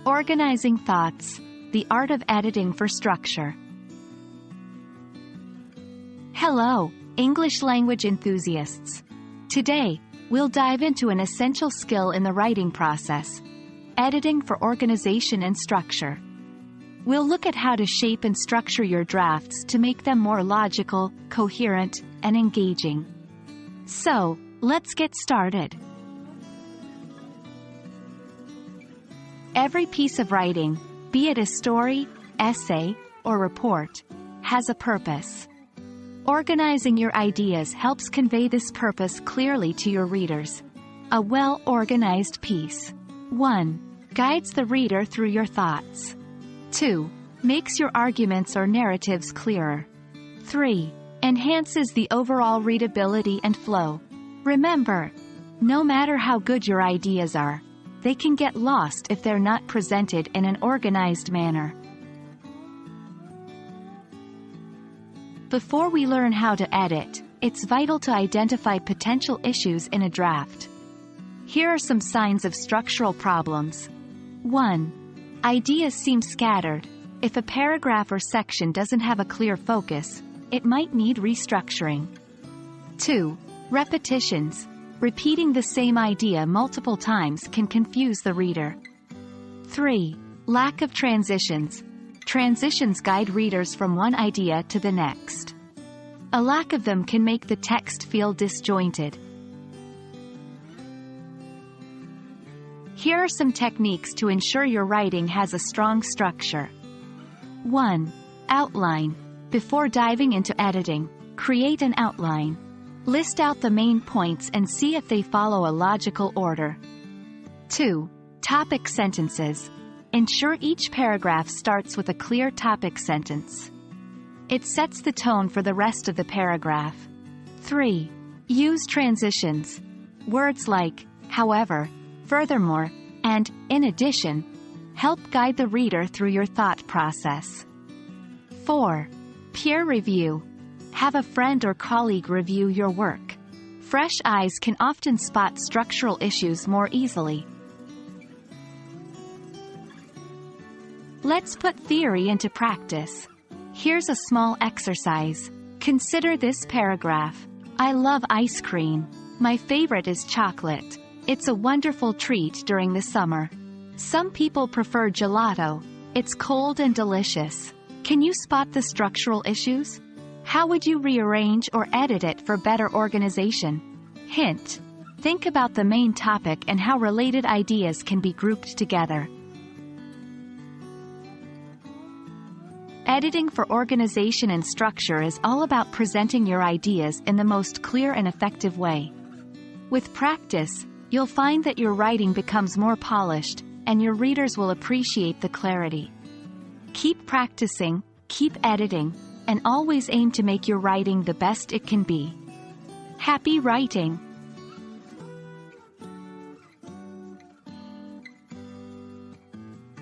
Organizing thoughts, the art of editing for structure. Hello, English language enthusiasts. Today, we'll dive into an essential skill in the writing process: editing for organization and structure. We'll look at how to shape and structure your drafts to make them more logical, coherent, and engaging. So, let's get started. Every piece of writing, be it a story, essay, or report, has a purpose. Organizing your ideas helps convey this purpose clearly to your readers. A well-organized piece. 1. Guides the reader through your thoughts. 2. Makes your arguments or narratives clearer. 3. Enhances the overall readability and flow. Remember, no matter how good your ideas are, they can get lost if they're not presented in an organized manner. Before we learn how to edit, it's vital to identify potential issues in a draft. Here are some signs of structural problems. 1. Ideas seem scattered. If a paragraph or section doesn't have a clear focus, it might need restructuring. 2. Repetitions. Repeating the same idea multiple times can confuse the reader. 3. Lack of transitions. Transitions guide readers from one idea to the next. A lack of them can make the text feel disjointed. Here are some techniques to ensure your writing has a strong structure. 1. Outline. Before diving into editing, create an outline. List out the main points and see if they follow a logical order. 2. Topic sentences. Ensure each paragraph starts with a clear topic sentence. It sets the tone for the rest of the paragraph. 3. Use transitions. Words like, however, furthermore, and, in addition, help guide the reader through your thought process. 4. Peer review. Have a friend or colleague review your work. Fresh eyes can often spot structural issues more easily. Let's put theory into practice. Here's a small exercise. Consider this paragraph. I love ice cream. My favorite is chocolate. It's a wonderful treat during the summer. Some people prefer gelato. It's cold and delicious. Can you spot the structural issues? How would you rearrange or edit it for better organization? Hint: think about the main topic and how related ideas can be grouped together. Editing for organization and structure is all about presenting your ideas in the most clear and effective way. With practice, you'll find that your writing becomes more polished, and your readers will appreciate the clarity. Keep practicing, keep editing, and always aim to make your writing the best it can be. Happy writing!